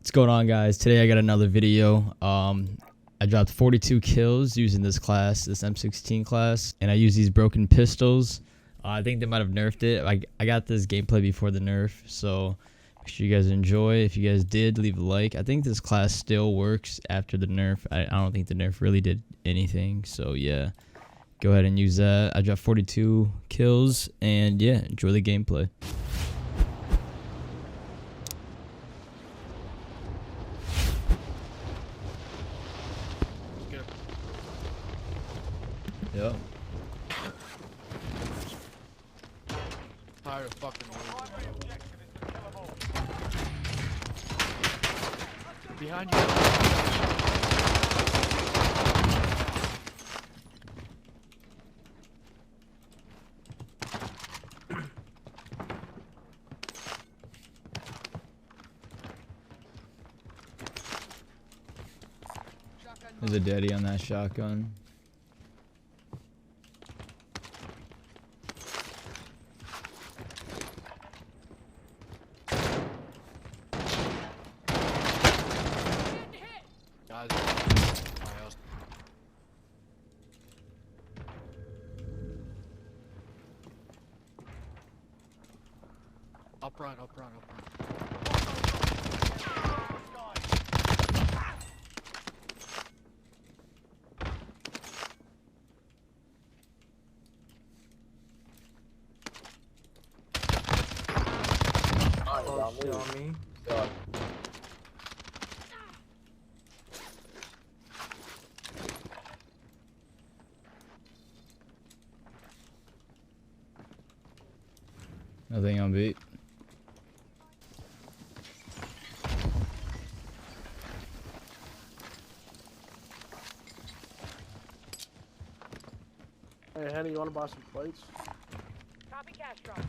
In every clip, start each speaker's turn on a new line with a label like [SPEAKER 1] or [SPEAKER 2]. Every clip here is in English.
[SPEAKER 1] What's going on, guys? Today I got another video. I dropped 42 kills using this class, this M16 class, and I use these broken pistols. I think they might have nerfed it. I got this gameplay before the nerf, so make sure you guys enjoy. If you guys did, leave a like. I think this class still works after the nerf. I don't think the nerf really did anything, so yeah, go ahead and use that. I dropped 42 kills, and yeah, enjoy the gameplay. Yep.
[SPEAKER 2] Tired of fucking behind you.
[SPEAKER 1] There's a daddy on that shotgun.
[SPEAKER 2] Guys, up front.
[SPEAKER 3] Oh, shit on me.
[SPEAKER 1] Nothing on beat.
[SPEAKER 3] Hey, Henny, you wanna buy some plates?
[SPEAKER 4] Copy cash drop.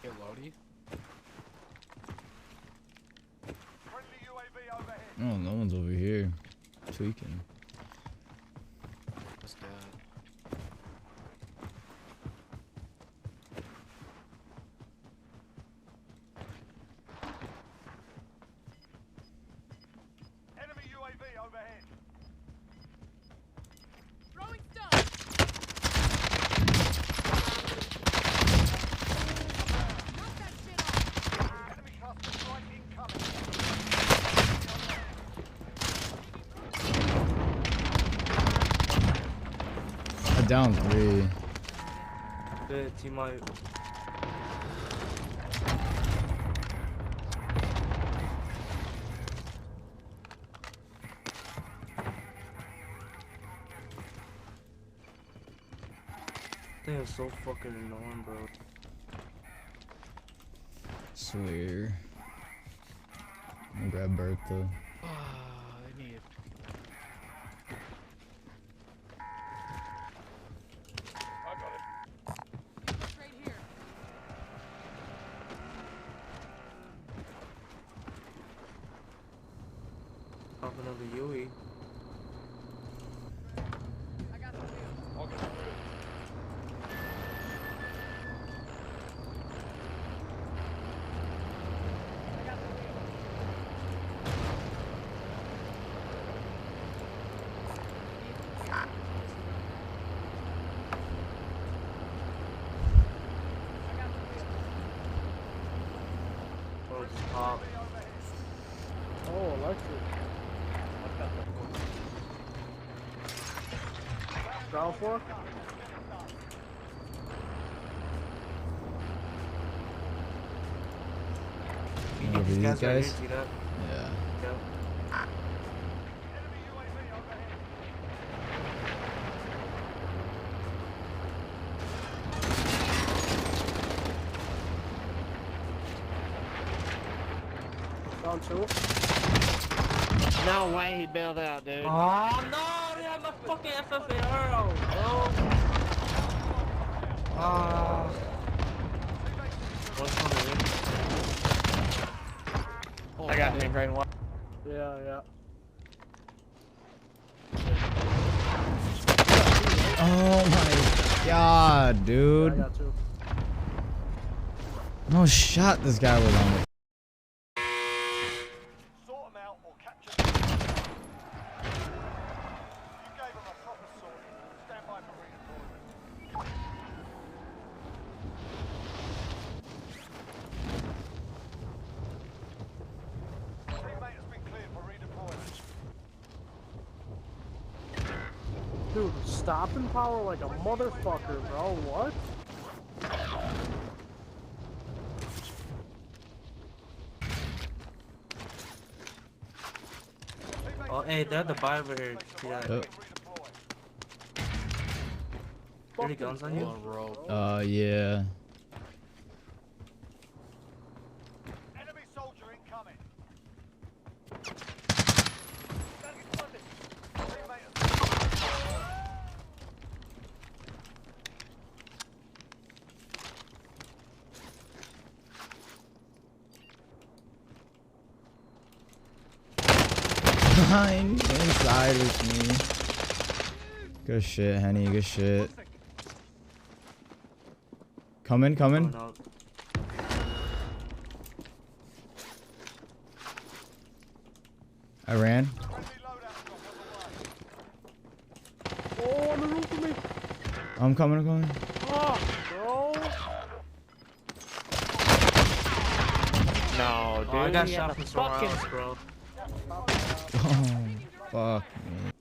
[SPEAKER 2] Get Lodi.
[SPEAKER 4] Friendly UAV overhead.
[SPEAKER 1] Oh, no one's over here. Tweaking.
[SPEAKER 2] That's dead.
[SPEAKER 4] Enemy UAV overhead.
[SPEAKER 5] Throwing stuff. Knock that shit off.
[SPEAKER 4] Enemy cluster strike incoming.
[SPEAKER 1] I down 3.
[SPEAKER 3] Good, teammate. Thing is so fucking annoying, bro.
[SPEAKER 1] Swear. I'm gonna grab Bertha.
[SPEAKER 2] They need.
[SPEAKER 4] I got it.
[SPEAKER 5] Right here.
[SPEAKER 3] Up another Yui.
[SPEAKER 5] I got the wheel.
[SPEAKER 4] I'll get through it.
[SPEAKER 5] I got the wheel. I got the wheel.
[SPEAKER 3] Oh, it's top. Oh, electric. Ground floor?
[SPEAKER 1] Over
[SPEAKER 3] These
[SPEAKER 1] these
[SPEAKER 3] guys right here,
[SPEAKER 1] guys?
[SPEAKER 3] see that?
[SPEAKER 1] Yeah.
[SPEAKER 3] Yeah.
[SPEAKER 4] Enemy UAV overhead.
[SPEAKER 3] Down 2.
[SPEAKER 6] No way he bailed out, dude.
[SPEAKER 3] Oh no, they have my fucking FFAR. Oh. One's coming in.
[SPEAKER 6] I got him grade 1.
[SPEAKER 3] Yeah, yeah.
[SPEAKER 1] Oh my god, dude.
[SPEAKER 7] I got two.
[SPEAKER 1] No shot this guy was on.
[SPEAKER 4] Sort them out or capture them. You gave them a proper sorting. Stand by for redeployment. Teammate has been cleared for redeployment.
[SPEAKER 7] Dude, stopping power like a motherfucker, bro. What?
[SPEAKER 3] Oh, hey, they're at the bar over here. Yeah.
[SPEAKER 1] Oh.
[SPEAKER 3] Any guns on you?
[SPEAKER 2] One row.
[SPEAKER 1] Yeah.
[SPEAKER 4] Enemy soldier incoming. Teammate has
[SPEAKER 1] Behind, inside with me. Good shit, Henny. Good shit. Coming.
[SPEAKER 3] Going up.
[SPEAKER 1] I ran.
[SPEAKER 4] friendly loadout drop on the way.
[SPEAKER 7] Oh, on the roof of me.
[SPEAKER 1] I'm coming.
[SPEAKER 7] Oh, bro.
[SPEAKER 6] No, dude.
[SPEAKER 3] Oh, I got
[SPEAKER 6] he
[SPEAKER 3] shot
[SPEAKER 6] had
[SPEAKER 3] from
[SPEAKER 6] a
[SPEAKER 3] somewhere
[SPEAKER 6] fucking-
[SPEAKER 3] else, bro.
[SPEAKER 1] Oh, fuck me.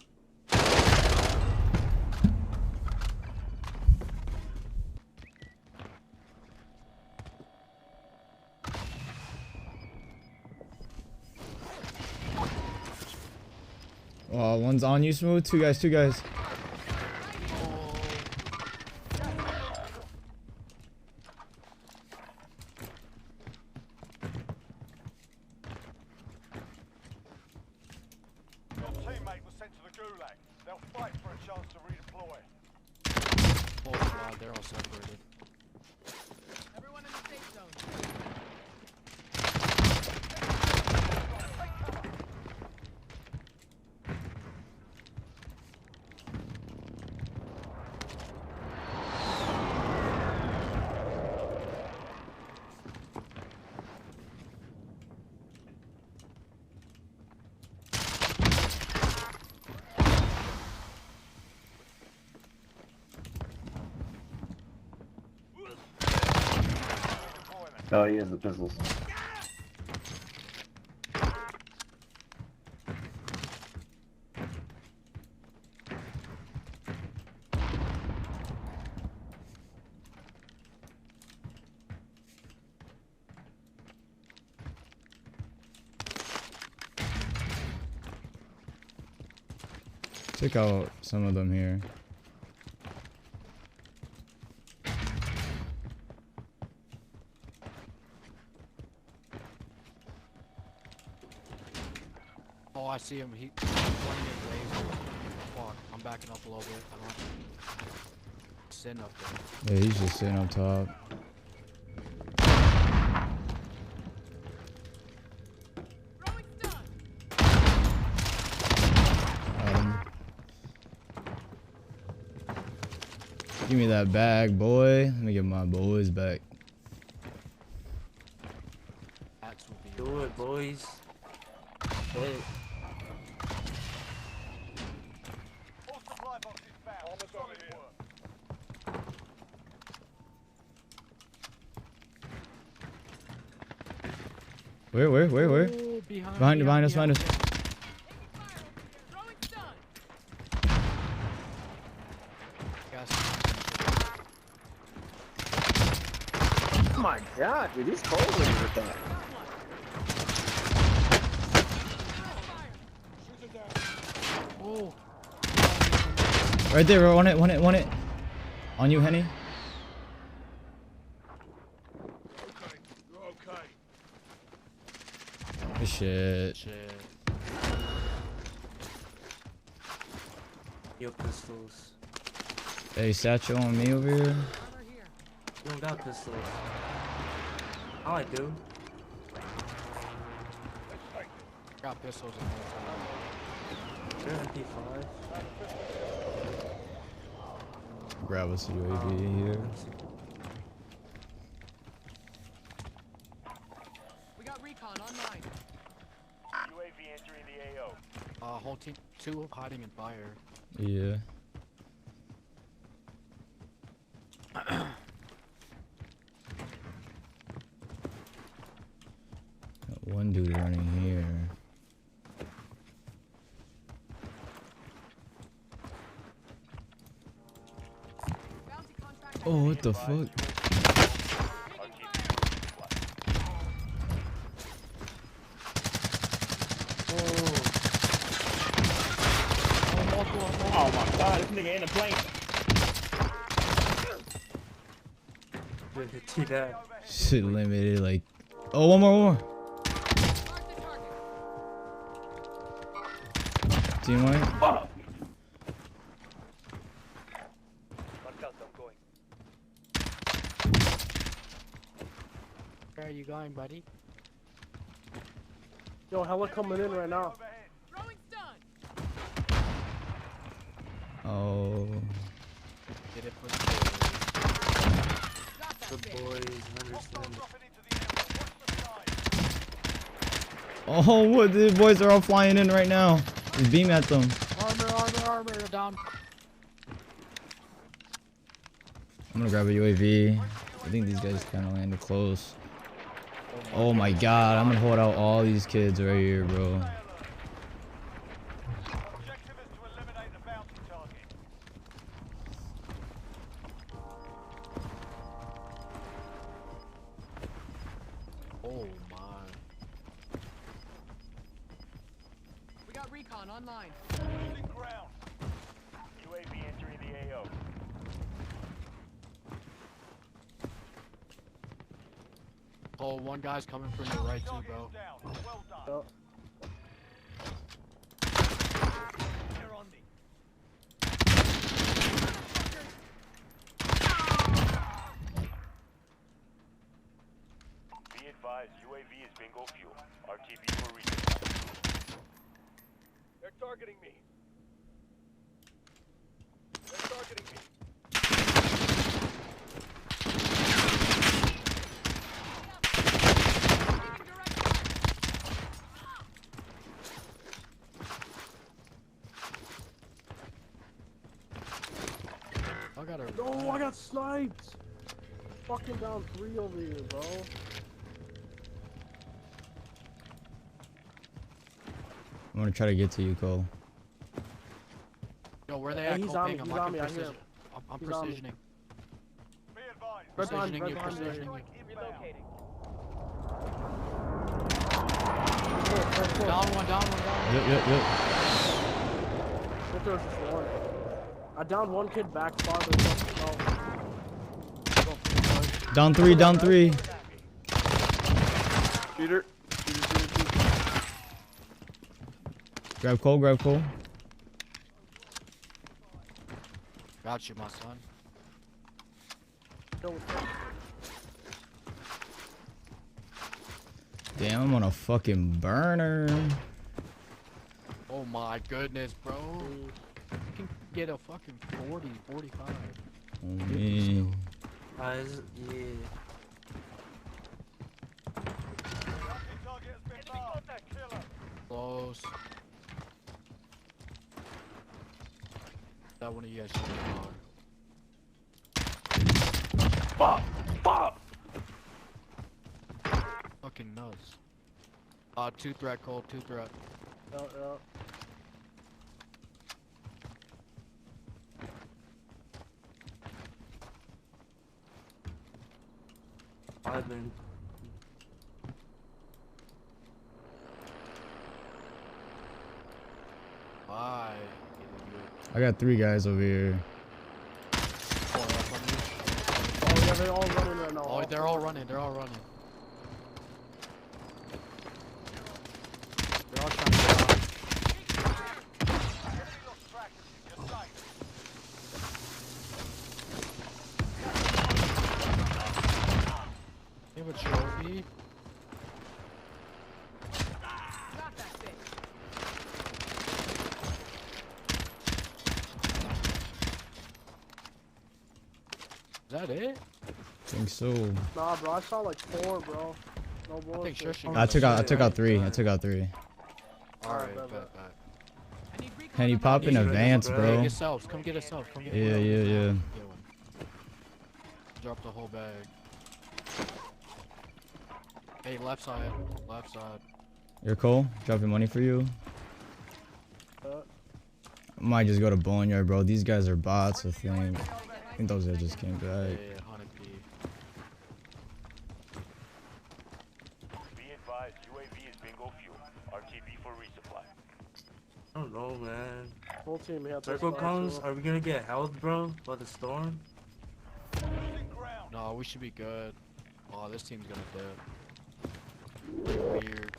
[SPEAKER 1] Oh, one's on you, Smooth. Two guys.
[SPEAKER 4] Your teammate was sent to the gulag. They'll fight for a chance to redeploy.
[SPEAKER 2] Whole squad, they're all separated.
[SPEAKER 5] Everyone in the safe zone.
[SPEAKER 4] Redeployment.
[SPEAKER 8] Oh, he has the pistols.
[SPEAKER 1] Took out some of them here.
[SPEAKER 2] Oh, I see him. He's playing it waves. Fuck, I'm backing up a little bit. I don't. Sitting up there.
[SPEAKER 1] Yeah, he's just sitting up top.
[SPEAKER 5] Throwing stun.
[SPEAKER 1] Give me that bag, boy. Let me get my boys back.
[SPEAKER 2] That's will be.
[SPEAKER 3] Do it, boys. Hey.
[SPEAKER 4] All supply boxes found. Solid work.
[SPEAKER 1] Where?
[SPEAKER 2] Oh,
[SPEAKER 1] Behind us.
[SPEAKER 5] Taking fire. Throwing stun.
[SPEAKER 2] Guys,
[SPEAKER 7] Oh my god, dude, he's cold with that.
[SPEAKER 2] oh,
[SPEAKER 1] Right there, bro. Want it. On you, Henny.
[SPEAKER 4] Okay, you're okay.
[SPEAKER 1] Good shit.
[SPEAKER 2] shit.
[SPEAKER 3] Yo, pistols.
[SPEAKER 1] Hey, Satchel on me over here.
[SPEAKER 5] Armor here.
[SPEAKER 3] You don't got pistols. Oh, I do.
[SPEAKER 2] Got pistols in there.
[SPEAKER 3] They're MP5.
[SPEAKER 1] Grab us a UAV here.
[SPEAKER 5] We got recon online.
[SPEAKER 4] UAV entering the AO.
[SPEAKER 2] Whole team, 2 hiding in fire.
[SPEAKER 1] Yeah. Got one dude running here.
[SPEAKER 5] Bounty contract.
[SPEAKER 1] Oh, what the fuck?
[SPEAKER 6] Oh my god, this nigga in the plane.
[SPEAKER 3] See that?
[SPEAKER 1] Shit limited like. Oh, one more.
[SPEAKER 5] Mark the target.
[SPEAKER 1] Team white.
[SPEAKER 2] Where are you going, buddy?
[SPEAKER 7] Yo, hella coming in right now.
[SPEAKER 5] Throwing stun.
[SPEAKER 1] Oh.
[SPEAKER 2] Did it for the
[SPEAKER 5] Drop that
[SPEAKER 3] The
[SPEAKER 5] bitch.
[SPEAKER 3] boys understand.
[SPEAKER 4] Dropping into the area. Watch the sky.
[SPEAKER 1] Oh, what? The boys are all flying in right now. Just beam at them.
[SPEAKER 2] armor, down.
[SPEAKER 1] I'm gonna grab a UAV. I think these guys kind of landed close. Oh my god, I'm gonna hold out all these kids right here, bro.
[SPEAKER 4] Objective is to eliminate the bounty target.
[SPEAKER 2] Oh my.
[SPEAKER 5] We got recon online.
[SPEAKER 4] Losing ground. UAV entering the AO.
[SPEAKER 2] Oh, one guy's coming from your right too,
[SPEAKER 4] Target
[SPEAKER 2] bro.
[SPEAKER 4] is down. Well done.
[SPEAKER 7] Yo.
[SPEAKER 4] They're on me. Be advised, UAV is bingo fuel. RTV for resupply. They're targeting me. They're targeting me.
[SPEAKER 5] Taking direct
[SPEAKER 2] I got a.
[SPEAKER 7] No, I got sniped. Fucking down 3 over here, bro.
[SPEAKER 1] I'm gonna try to get to you, Cole.
[SPEAKER 2] Yo, where they
[SPEAKER 7] Yeah,
[SPEAKER 2] at?
[SPEAKER 7] he's
[SPEAKER 2] Cole
[SPEAKER 7] on me,
[SPEAKER 2] Ping?
[SPEAKER 7] he's
[SPEAKER 2] I'm
[SPEAKER 7] on me, I hear
[SPEAKER 2] precision.
[SPEAKER 7] him.
[SPEAKER 2] I'm
[SPEAKER 7] He's on me.
[SPEAKER 2] precisioning.
[SPEAKER 4] Be advised.
[SPEAKER 7] Right behind you,
[SPEAKER 2] Precisioning you,
[SPEAKER 7] right behind you.
[SPEAKER 2] precisioning you.
[SPEAKER 3] Relocating.
[SPEAKER 2] Down one, down one, down one.
[SPEAKER 1] Yep.
[SPEAKER 7] I think there was just one. I downed one kid back farther. No.
[SPEAKER 2] Go for the boy.
[SPEAKER 1] Down three, down three.
[SPEAKER 3] Shooter.
[SPEAKER 1] Grab Cole, grab Cole.
[SPEAKER 2] Got you, my son.
[SPEAKER 7] Yo,
[SPEAKER 1] Damn, I'm on a fucking burner.
[SPEAKER 2] Oh my goodness, bro. You can get a fucking 40, 45.
[SPEAKER 1] Oh man.
[SPEAKER 3] Yeah.
[SPEAKER 4] Target has been marked. Killer.
[SPEAKER 2] Close. That one of you guys should be
[SPEAKER 3] Fuck! Fuck!
[SPEAKER 2] fucking nuts. 2 threat, Cole, 2 threat.
[SPEAKER 7] yo.
[SPEAKER 3] I've been.
[SPEAKER 2] Bye.
[SPEAKER 1] I got 3 guys over here.
[SPEAKER 2] Oh, that's on you.
[SPEAKER 7] Oh, yeah, they're all running right now.
[SPEAKER 2] Oh, they're all running, they're all running. They're all trying to get out.
[SPEAKER 4] Enemy lost track of you. You're safe.
[SPEAKER 2] They have a trophy.
[SPEAKER 5] Drop that bitch.
[SPEAKER 2] that it?
[SPEAKER 1] Think so.
[SPEAKER 7] Nah, bro, I saw like 4, bro. No
[SPEAKER 2] I think
[SPEAKER 7] bullshit.
[SPEAKER 2] Shushi
[SPEAKER 1] I took out 3. I
[SPEAKER 6] Alright,
[SPEAKER 1] took out 3.
[SPEAKER 2] Alright,
[SPEAKER 7] bet,
[SPEAKER 2] bet, bet.
[SPEAKER 5] I need recon
[SPEAKER 1] Can you
[SPEAKER 5] on
[SPEAKER 1] pop in
[SPEAKER 5] my
[SPEAKER 6] Need
[SPEAKER 1] advance,
[SPEAKER 6] ready,
[SPEAKER 2] Hey,
[SPEAKER 1] bro?
[SPEAKER 2] get selves. Come get a self. Come get
[SPEAKER 1] Yeah,
[SPEAKER 2] one.
[SPEAKER 1] yeah, yeah.
[SPEAKER 2] Get one. Drop the whole bag. Hey, left side. Left side.
[SPEAKER 1] You're cool? Dropping money for you? I might just go to Boneyard, bro. These guys are bots, I think. I think those guys just came back.
[SPEAKER 2] Yeah, 100p.
[SPEAKER 4] Be advised, UAV is bingo fuel. RTB for resupply.
[SPEAKER 6] I don't know, man.
[SPEAKER 7] Full team, yeah.
[SPEAKER 6] Circle comes. Are we gonna get held, bro? By the storm?
[SPEAKER 2] No, we should be good. Oh, this team's gonna dip. Weird.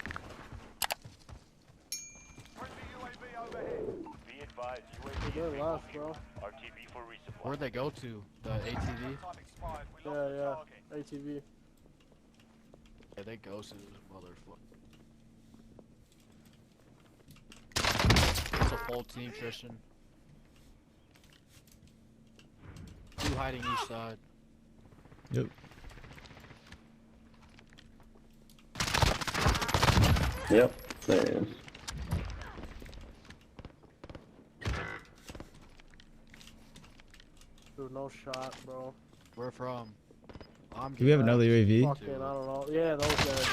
[SPEAKER 4] Be advised, UAV
[SPEAKER 7] They're
[SPEAKER 4] is bingo
[SPEAKER 7] left,
[SPEAKER 4] fuel.
[SPEAKER 7] bro.
[SPEAKER 4] RTB for resupply.
[SPEAKER 2] Where'd they go to? The ATV?
[SPEAKER 7] Yeah, yeah. ATV.
[SPEAKER 2] Yeah, they ghosted this motherfucker. It's a full team, Tristan. 2 hiding each side.
[SPEAKER 1] Yep.
[SPEAKER 8] Yep, there it is.
[SPEAKER 7] Dude, no shot, bro.
[SPEAKER 2] Where from? I'm
[SPEAKER 1] Do we have
[SPEAKER 2] getting
[SPEAKER 1] another
[SPEAKER 2] back.
[SPEAKER 1] UAV?
[SPEAKER 7] Fucking, I don't know. Yeah, those guys.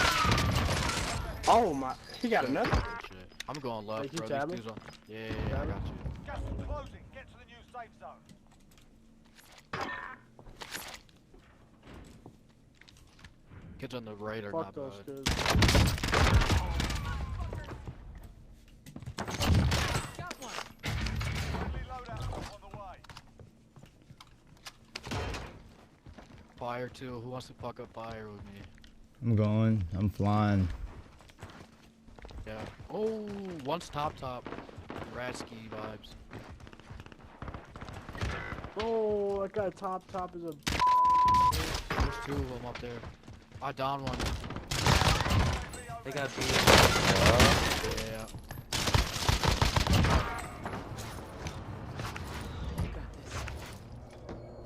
[SPEAKER 7] Oh my. He got another.
[SPEAKER 2] Good shit. I'm going left,
[SPEAKER 7] Wait, he
[SPEAKER 2] bro.
[SPEAKER 7] tabbed
[SPEAKER 2] These
[SPEAKER 7] me?
[SPEAKER 2] dudes on. Yeah, I
[SPEAKER 7] Tabbed
[SPEAKER 2] got you.
[SPEAKER 4] Gas is closing. Get to the new safe zone.
[SPEAKER 2] Kids on the right are
[SPEAKER 7] Fuck
[SPEAKER 2] not
[SPEAKER 7] those
[SPEAKER 2] bad.
[SPEAKER 7] kids.
[SPEAKER 5] Got one.
[SPEAKER 4] Friendly loadout on the way.
[SPEAKER 2] Fire too. Who wants to fuck up fire with me?
[SPEAKER 1] I'm going. I'm flying.
[SPEAKER 2] Yeah. Oh, one's top. Ratsky vibes.
[SPEAKER 7] Oh, that guy top is a.
[SPEAKER 2] There's 2 of them up there. I down one.
[SPEAKER 6] They got beat.
[SPEAKER 2] Yeah.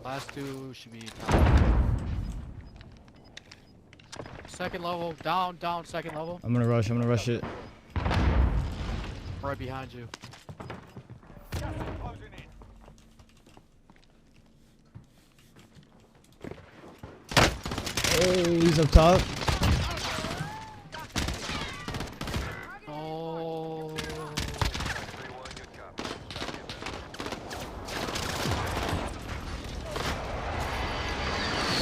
[SPEAKER 2] Last 2 should be top. Second level. Down, second level.
[SPEAKER 1] I'm gonna rush it.
[SPEAKER 2] Right behind you.
[SPEAKER 4] Gas is closing in.
[SPEAKER 1] Oh, he's up top.
[SPEAKER 2] Oh.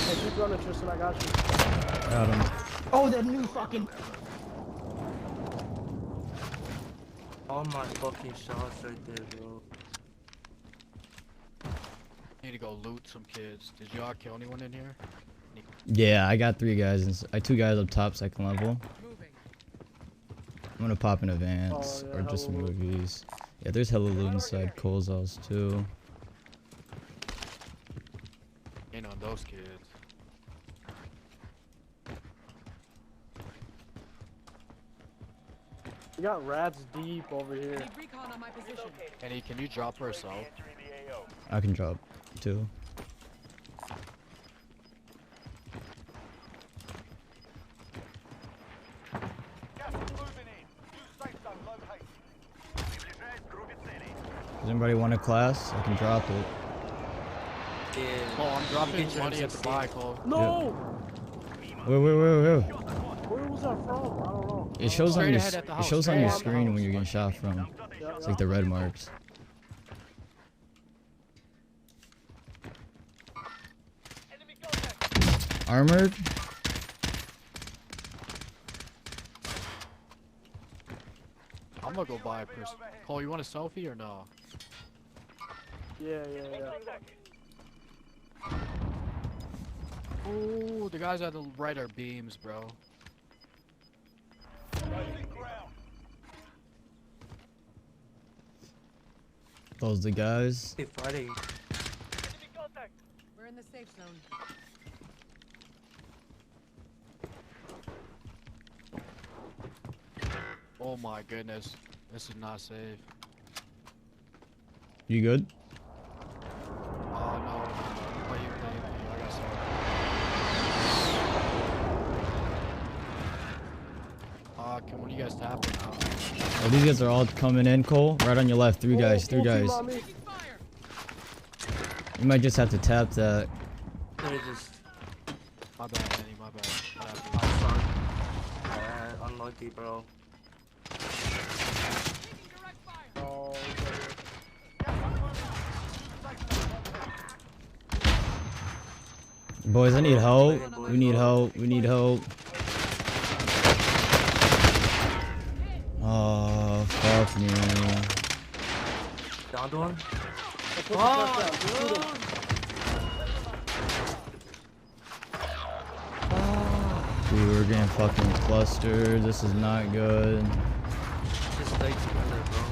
[SPEAKER 7] Hey, keep running, Tristan. I got you.
[SPEAKER 1] Got him.
[SPEAKER 7] Oh, that new fucking.
[SPEAKER 6] All my fucking shots right there, bro.
[SPEAKER 2] Need to go loot some kids. Did y'all kill anyone in here?
[SPEAKER 1] Yeah, I got 3 guys. I 2 guys up top, second level.
[SPEAKER 5] Moving.
[SPEAKER 1] I'm gonna pop in advance
[SPEAKER 7] Oh, yeah,
[SPEAKER 1] or just some
[SPEAKER 7] hella loot.
[SPEAKER 1] movies. Yeah, there's hella loot inside Cole's house too.
[SPEAKER 2] Ain't on those kids.
[SPEAKER 7] We got rats deep over
[SPEAKER 5] I
[SPEAKER 7] here.
[SPEAKER 5] need recon on my position.
[SPEAKER 2] Kenny, can you drop herself?
[SPEAKER 4] Entering the AO.
[SPEAKER 1] I can drop 2.
[SPEAKER 4] Gas is moving in. New safe zone located.
[SPEAKER 1] Does anybody want a class? I can drop it.
[SPEAKER 6] Yeah.
[SPEAKER 2] Oh, I'm dropping
[SPEAKER 6] Get your
[SPEAKER 2] money at the
[SPEAKER 6] M16.
[SPEAKER 2] buy, Cole.
[SPEAKER 7] No!
[SPEAKER 1] Wait.
[SPEAKER 7] Where was that from? I don't know.
[SPEAKER 1] It shows on
[SPEAKER 2] Straight
[SPEAKER 1] your
[SPEAKER 2] ahead at the
[SPEAKER 1] it
[SPEAKER 2] house,
[SPEAKER 1] shows on
[SPEAKER 2] straight
[SPEAKER 1] your
[SPEAKER 2] ahead at the
[SPEAKER 1] screen
[SPEAKER 2] house.
[SPEAKER 1] when you're getting shot from.
[SPEAKER 7] Yeah,
[SPEAKER 1] It's like the red marks.
[SPEAKER 4] Enemy contact.
[SPEAKER 1] Armored?
[SPEAKER 2] I'm gonna go buy a person. Cole, you want a selfie or no?
[SPEAKER 7] Yeah.
[SPEAKER 2] Ooh, the guys at the right are beams, bro.
[SPEAKER 4] Losing ground.
[SPEAKER 1] Those the guys.
[SPEAKER 6] Hey, Friday.
[SPEAKER 4] Enemy contact.
[SPEAKER 5] We're in the safe zone.
[SPEAKER 2] Oh my goodness. This is not safe.
[SPEAKER 1] You good?
[SPEAKER 2] Oh no. Play you. I got some.
[SPEAKER 1] Oh, these guys are all coming in, Cole. Right on your left. Three guys. Three
[SPEAKER 7] Full team
[SPEAKER 1] guys.
[SPEAKER 7] on me.
[SPEAKER 1] You might just have to tap that.
[SPEAKER 6] They just
[SPEAKER 2] My bad, Danny. My bad. What happened?
[SPEAKER 6] I suck. Yeah, unlucky, bro.
[SPEAKER 7] Oh,
[SPEAKER 1] Boys, I need help. We need help. We need help. Oh, fuck me.
[SPEAKER 6] Down to one.
[SPEAKER 1] Dude, we're getting fucking clustered. This is not good.
[SPEAKER 6] Just stay together, bro.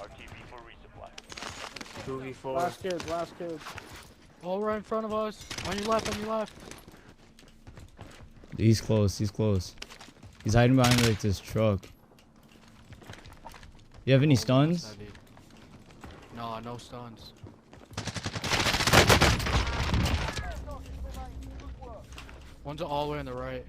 [SPEAKER 4] RTV for resupply.
[SPEAKER 6] 2v4.
[SPEAKER 7] last kids, last kids.
[SPEAKER 2] Oh, right in front of us. On your left, on your left.
[SPEAKER 1] He's close. He's close. He's hiding behind like this truck. You have any stuns?
[SPEAKER 2] Heavy. No, no stuns. One's all the way on the right.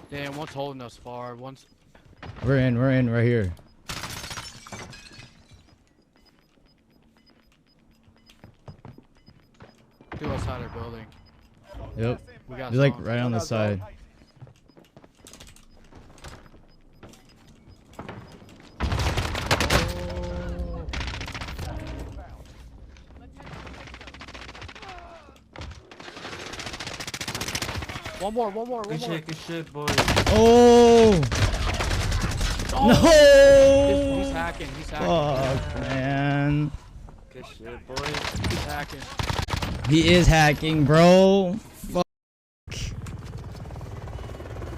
[SPEAKER 2] Damn, one's holding us far. One's
[SPEAKER 1] We're in right here.
[SPEAKER 2] two outside our building.
[SPEAKER 1] Yep.
[SPEAKER 2] We got
[SPEAKER 1] He's like
[SPEAKER 2] zones.
[SPEAKER 1] right on the side.
[SPEAKER 2] One more.
[SPEAKER 6] Good shit, good shit, boys.
[SPEAKER 1] Oh! No!
[SPEAKER 2] He's hacking.
[SPEAKER 1] Fuck, man.
[SPEAKER 6] Good shit, boys.
[SPEAKER 2] He's hacking.
[SPEAKER 1] He is hacking, bro. Fuck.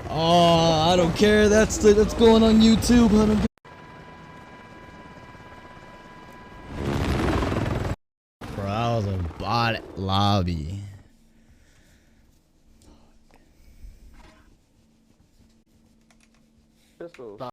[SPEAKER 1] Oh, I don't care. That's going on YouTube. I don't care. Bro, that was a bot lobby.
[SPEAKER 7] Pistols.